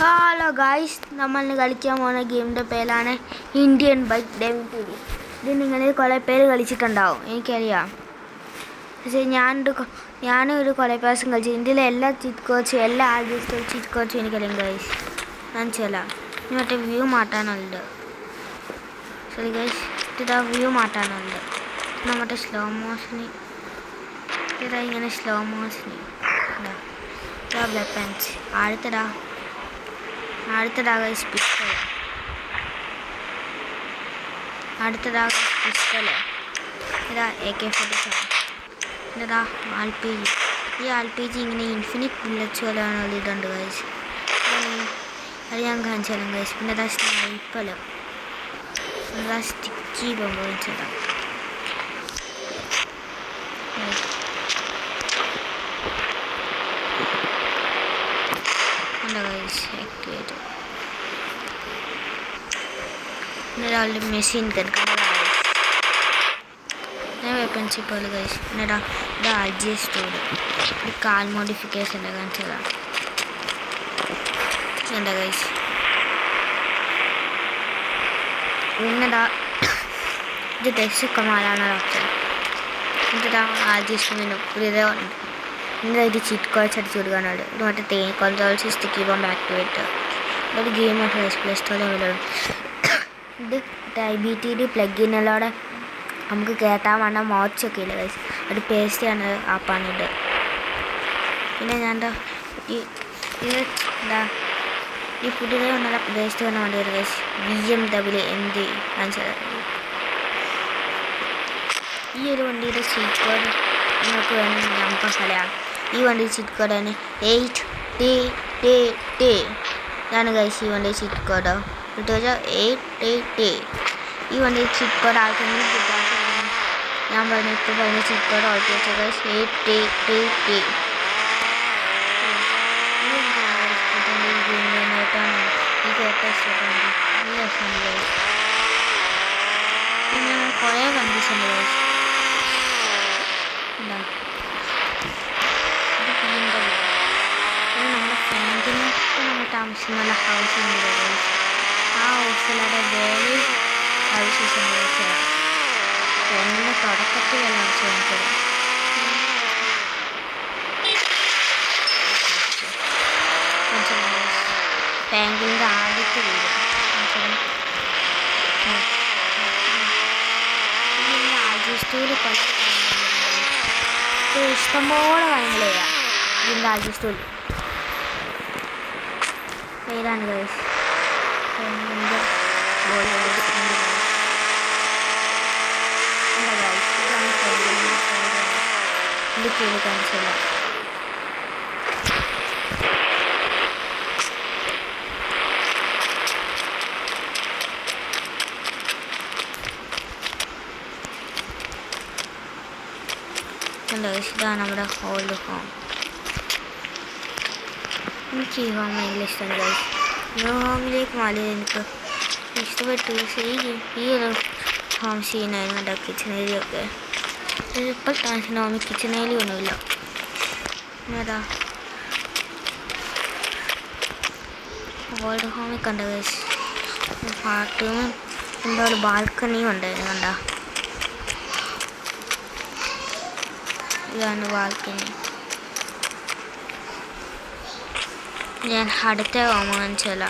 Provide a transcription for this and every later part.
Hello guys, നമ്മൾ കളിക്കാൻ പോകുന്ന ഗെയിമിൻ്റെ പേരാണ് ഇന്ത്യൻ ബൈക്ക് ഡ്രൈവിംഗ് ടൂർ. ഇത് നിങ്ങളിൽ കുറേ പേര് കളിച്ചിട്ടുണ്ടാവും, എനിക്കറിയാം. പക്ഷേ ഞാനൊരു കുറേ പ്രാവശ്യം കളിച്ചു. ഇന്ത്യയിലെ എല്ലാ ചീറ്റ് കോച്ചും എല്ലാ ആദ്യത്തെ ചീറ്റ് കോച്ചും എനിക്കറിയാം ഗായ്സ്. ഞാൻ ഇനി മറ്റേ വ്യൂ മാറ്റാനുണ്ട്. സോറി ഗായ്സ്, ഇതാ വ്യൂ മാറ്റാനുണ്ട്. മറ്റേ സ്ലോ മോഷന് ഇതാ ഇങ്ങനെ സ്ലോ മോഷന് ഇതാ വെപ്പൻസ് അടുത്തടാ ഗൈസ് പിസ്റ്റൾ. ഇതാ AK-47. ഇതാ RPG. ഈ RPG ഇങ്ങനെ ഇൻഫിനിറ്റ് ബുള്ളറ്റ്സ് പോലെയാണ് ഇതുണ്ട് ഗൈസ്. അത് ഞാൻ കാണിച്ചു തരാം ഗൈസ്. പിന്നെ ഇതാ സ്നൈപ്പർ, ഇതാ സ്റ്റിക്കി ബോംബ് വെച്ചിടാം. ആക്ടിവേറ്റ്. ഒരാളുടെ മെഷീൻ ഗൺ വെപ്പൻസ് പോലെ ഗൈസ്. പിന്നെടാ ഇത് RGS സ്റ്റോഡ്, ഇത് കാൽ മോഡിഫിക്കേഷൻ്റെ കാണിച്ചതാണ്. എന്താ ഗൈസ്, പിന്നെടാ ഇത് ടെക്സ്റ്റ് കമാലാണ് ഓപ്ഷൻ. എന്നിട്ടാ RGS പുതിയതുണ്ട്. ഇന്ന് ഇത് ചീറ്റ് കോച്ച് അടിച്ചു കൊടുക്കാനുണ്ട്. ഇത് മറ്റേ കൺട്രോൾസ് സ്റ്റിക്കി ബോംബ് ആക്ടിവേറ്റ്. ഒരു ഗെയിം പ്ലേ സ്റ്റോറിൽ വരും. ഇത് IBTD പ്ലഗിനുള്ളവിടെ നമുക്ക് കേട്ടാൻ വേണ്ട മോഡ്സൊക്കെ ഇല്ല ഗൈസ്. അത് പേസ്റ്റ് ചെയ്യാൻ ആപ്പാണിത്. പിന്നെ ഞാൻ ഈ പുതിയതായി വന്നുള്ള പേസ്റ്റ് ചെയ്യാൻ വേണ്ടി വരും ഗൈസ്. BMW MD കാണിച്ചത്. ഈ ഒരു വണ്ടിയുടെ സീറ്റ് കോഡ് നിങ്ങൾക്ക് വേണമെങ്കിൽ നമുക്ക് കളയാം. ഈ വണ്ടി സീറ്റ് കോഡാണ് 8TTT. ഇതാണ് ഗൈസ് ഈ വണ്ടി സീറ്റ് കോഡ്. കിട്ടുക 8TT. ഈ വണ്ടി സീറ്റ് കോഡ് ആർക്കെങ്കിലും കിട്ടാൻ ഞാൻ ഇപ്പോൾ പറഞ്ഞ സീറ്റ് കോഡ് ഓർത്ത് വെച്ച ഗൈസ് 8TTT. പിന്നെ കുറേ കണ്ടീഷൻ ഗൈസ്. നമ്മുടെ ഫ്രണ്ടിന് നമ്മൾ താമസിക്കുന്ന ഹൗസ് ഉണ്ട്. ആ ഹൗസിലൂടെ വേറെ ഹൗസസ് ഉണ്ട്. ഫ്രണ്ടിൻ്റെ തുടക്കത്തിലെല്ലാം ചോദിച്ചത് ബാങ്കിൻ്റെ ആദ്യത്തെ വീട് സ്റ്റൂല് ഇഷ്ടംപോലെ കാര്യങ്ങൾ ചെയ്യാം. ഇതിൻ്റെ സ്റ്റൂല് പേരാണ് ഗൈസ്. ഇതിൽ കാണിച്ചില്ല. ഇതാണ് നമ്മുടെ ഓൾഡ് ഹോം. എനിക്ക് ഈ ഹോം ഭയങ്കര ഇഷ്ടമാണ് ഗൈസ്. ന്യൂ ഹോമിലേക്ക് മാറിയത് എനിക്ക് ഇഷ്ടപ്പെട്ടു. ഈ ഒരു ഹോം സീനായിരുന്നു എൻ്റെ കിച്ചൺ ഏരിയ ഒക്കെ. ഇപ്പോൾ താമസിക്കുന്ന ഹോമിൽ കിച്ചൺ ഏരിയ ഒന്നുമില്ല. പിന്നെതാ ഓൾഡ് ഹോമിൽ കണ്ട ഗൈസ് ബാത്റൂമും എന്തോ ഒരു ബാൽക്കണിയും ഉണ്ടായിരുന്നു. കണ്ട ഇതാണ് ബാൽക്കണി. ഞാൻ അടുത്ത ഹോം കാണിച്ചല്ല.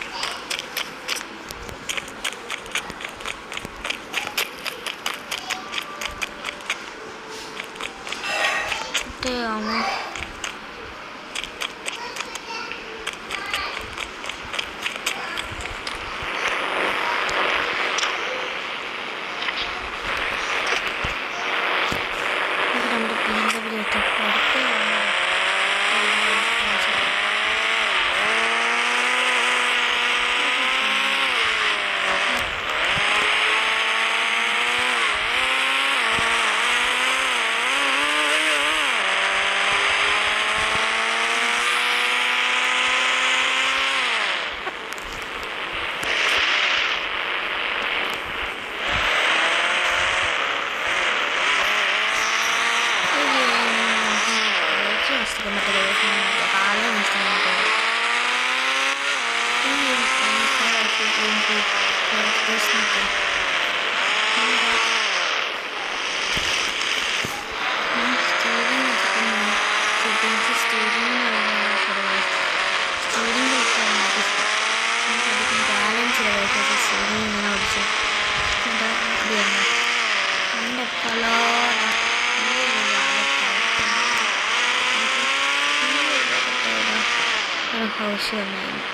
ഹൗസ് വന്നായിരുന്നു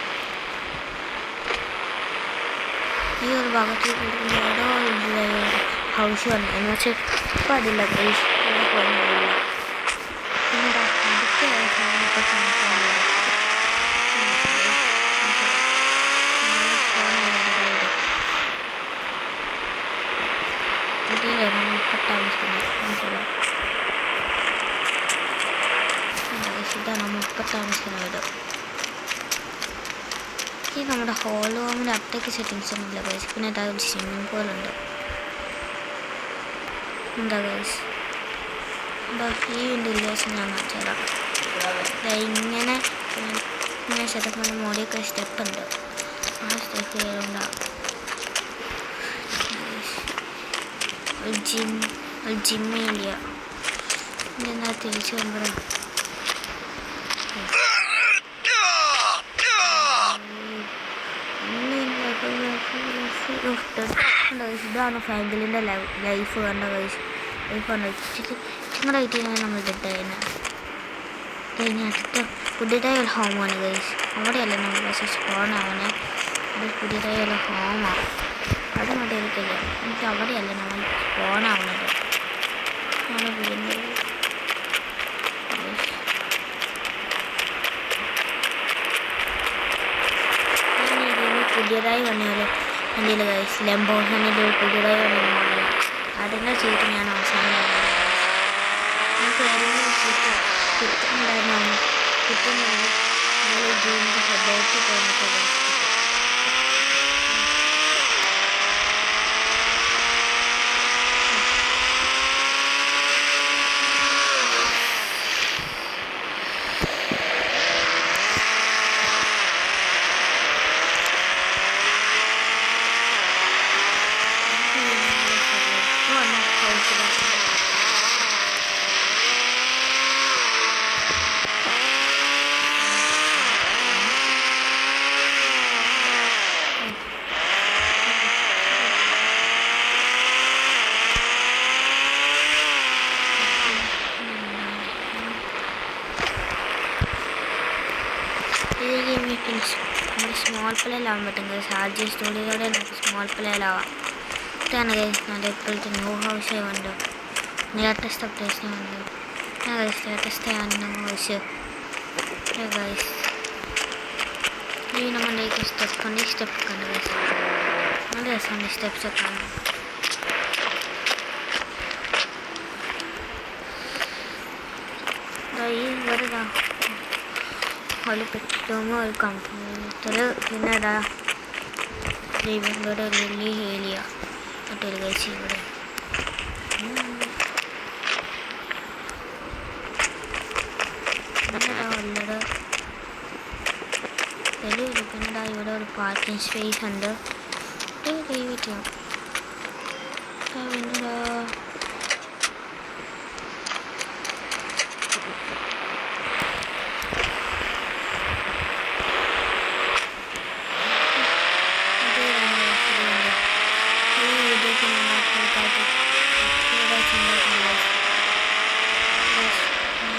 ഈ ഒരു ഭാഗത്ത് ഓരോ ഹൗസ് വന്നായിരുന്നു പക്ഷെ ഇപ്പം അതില്ല ഗൈസ് ഇവിടെ പോകുന്നില്ല പിന്നെ അടുത്ത ഇതാണ് നമ്മളിപ്പോൾ താമസിക്കുന്ന വീട് ഈ നമ്മുടെ ഹോൾ റൂമിൻ്റെ അപ്ഡേറ്റ് സെറ്റിങ്സ് ഒന്നുമില്ല ഗൈസ് പിന്നെ ഇതാ ഒരു സ്വിമ്മിംഗ് പൂളുണ്ട് എന്താ ഗൈസ് എന്താ ഈ വിൻഡോയിലേഷൻ ഞാൻ കാണിച്ചതാണ് ഇങ്ങനെ ഇങ്ങനെ സെറ്റപ്പിൻ്റെ മോഡിയൊക്കെ സ്റ്റെപ്പ് ഉണ്ട് ആ സ്റ്റെപ്പ് കയറുണ്ടാവും ഒരു ജിമ്മേലിയ എന്താ തിരിച്ചു വരുമ്പോഴും ഇതാണ് ഫാങ്കിളിൻ്റെ ലൈഫ് കണ്ട കഴിച്ച് ലൈഫ് കണ്ട ചിങ്ങറായിട്ട് നമ്മൾ ഇട്ടിട്ടായിരുന്നു ഇനി അടുത്ത പുതിയതായ ഒരു ഹോമാണ് കഴിച്ച് അവിടെയല്ല നമ്മൾ പക്ഷേ സ്പോണാവണേ അത് പുതിയതായ ഒരു ഹോമാണ് അത് മതി എനിക്കില്ല എനിക്ക് അവിടെയല്ല നമ്മൾ സ്പോണാവുന്നത് നമ്മൾ പുതിയതായി വന്നൊരു വണ്ടിയിൽ കഴിച്ച് ലംബോർഗിനിയിൽ ഒരു പുതിയതായി വന്ന അതിൻ്റെ സീറ്റ് ഞാൻ അവസാനം നമുക്ക് ഏതെങ്കിലും സീറ്റ് കിട്ടുന്നുണ്ടായിരുന്നു കിട്ടുന്നുണ്ടെങ്കിൽ നമ്മൾ ഇതിൻ്റെ ഹെഡേറ്റ് പോയിട്ട് നമുക്ക് സ്മോൾ പ്ലേയിലാവാൻ പറ്റും ഗൈസ് ആദ്യം സ്റ്റുഡിയോയിലൂടെ നമുക്ക് സ്മോൾ പ്ലേയിലാവാം ഇതാണ് ഗൈസ് നല്ല ഇപ്പോഴത്തെ ന്യൂ ഹൗസ് ഉണ്ട് ലേറ്റസ്റ്റ് അപ്ഡേഷൻ ഉണ്ട് guys latest new house guys ഈ നമ്മുടെ സ്റ്റെപ്പ് ഉണ്ട് ഈ സ്റ്റെപ്പ് ഒക്കെ ഉണ്ട് ഗൈസ് നല്ല രസമുണ്ട് സ്റ്റെപ്സ് ഒക്കെ ഉണ്ട് ഈ ഇവിടെ ഒരു പെട്രോമോ ഒരു കമ്പ്യൂട്ടർ പിന്നെ ഇതാ ഇവിടെ ഒരു വലിയ ഏരിയ മറ്റൊരു കഴിച്ച് ഇവിടെ ഉള്ളത് പിന്നെ ഇവിടെ ഒരു പാർക്കിംഗ് സ്പേസ് ഉണ്ട് പിന്നെ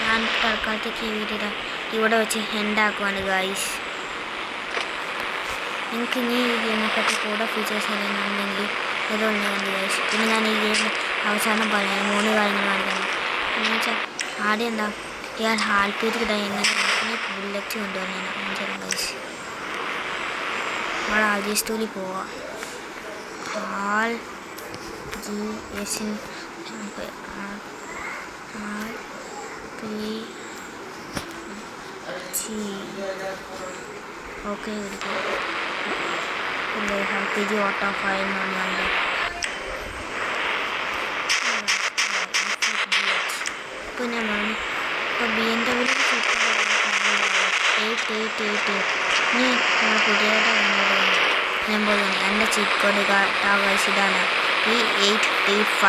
ഞാൻ തൽക്കാലത്തേക്ക് ഈ വീഡിയോ ഇവിടെ വെച്ച് എൻഡാക്കുവാണ് ഗൈസ് നിങ്ങൾക്ക് ഇനി ഈ ഗെയിമിനെപ്പറ്റി കൂടെ ഫീച്ചേഴ്സ് അറിയുന്നുണ്ടെങ്കിൽ ഇതുണ്ടെങ്കിൽ ഗൈസ് പിന്നെ ഞാൻ ഈ ഗെയിമിൽ അവസാനം പറയാം 3 കാര്യങ്ങൾ കാണിക്കുന്നത് എന്ന് വെച്ചാൽ ആദ്യം എന്താ ഇയാൾ ഹാൽപ്പീറ്റ് എങ്ങനെ ബുള്ളറ്റ് കൊണ്ടുവന്നേനെ കാണിച്ചാൽ ഗൈസ് നമ്മൾ ആദ്യ സ്റ്റോറിൽ പോവാം ആൾ GS ഓക്കെ പിന്നെ RPG ഓട്ടോ ഫയൽ എന്നുണ്ട് പിന്നെ ഇപ്പോൾ BMW ഇനി നമ്മൾ പുതിയതായിട്ട് വന്നത് ഞാൻ പോകുന്നു. എൻ്റെ ചീറ്റ് കോഡ് ഗൈസ് ഇതാണ് T8T5.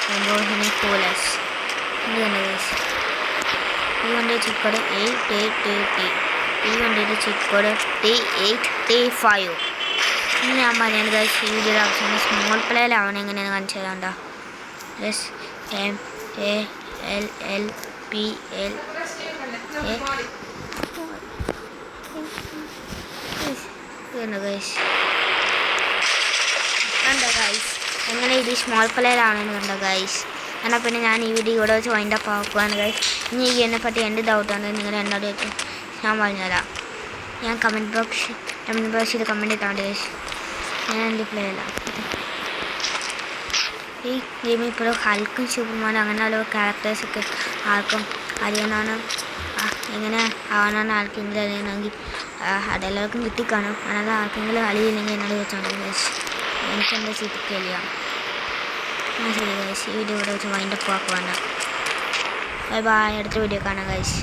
Lamborghini Coolest. ഇത് കണ്ടോ ഗൈസ്, ഈ വണ്ടിയുടെ ചീറ്റ് കോഡ് 888T. ഈ വണ്ടിയുടെ ചീറ്റ് കോഡ് T8T5. ഇനി ഞാൻ പറഞ്ഞത് ഗൈസ് ഈ വീഡിയോയുടെ അവസാനം സ്മോൾ പ്ലേയിലാവണം എങ്ങനെയാണ് കാണിച്ചു തരാണ്ടോ. SMALLPL കണ്ടോ ഗൈസ് എങ്ങനെ ഇത് സ്മോൾ പ്ലേയിലാണെന്ന് കണ്ടോ ഗൈസ്. എന്നാൽ പിന്നെ ഞാൻ ഈ വീഡിയോ ഇവിടെ വെച്ച് വൈൻഡ് അപ്പ് ആക്കുകയാണ് ഗൈസ്. ഇനി ഈ ഗെയിമിനെ പറ്റി എന്ത് ഡൗട്ടാണ് നിങ്ങൾ എന്നോട് വെച്ച് ഞാൻ പറഞ്ഞുതരാം. ഞാൻ കമൻറ്റ് ബോക്സിൽ കമൻറ്റ് ഇട്ടാണ്ട് ഗൈസ്. ഞാൻ റിപ്ലൈ ചെയ്യാം. ഈ ഗെയിമിൽ ഇപ്പോഴും ഹൾക്കും സൂപ്പർമാനും അങ്ങനെയുള്ള ക്യാരക്ടേഴ്സൊക്കെ ആർക്കും അറിയണമെന്ന് എങ്ങനെ ആവണമെന്ന് ആർക്കെങ്കിലും അറിയണമെങ്കിൽ അതെല്ലാവർക്കും കിട്ടിക്കാണും. അല്ലാതെ ആർക്കെങ്കിലും അറിയില്ലെങ്കിൽ എന്നോട് വെച്ചാൽ ഗൈസ്. എനിക്കെന്താ ചിരിക്കില്ല. ശരി ഗൈസ്, ഈ വീഡിയോ ഇവിടെ വെച്ച് വൈൻഡ് അപ്പ് ആക്കുവാണ്. ബൈ ബൈ, അടുത്ത വീഡിയോ കാണാം ഗൈസ്.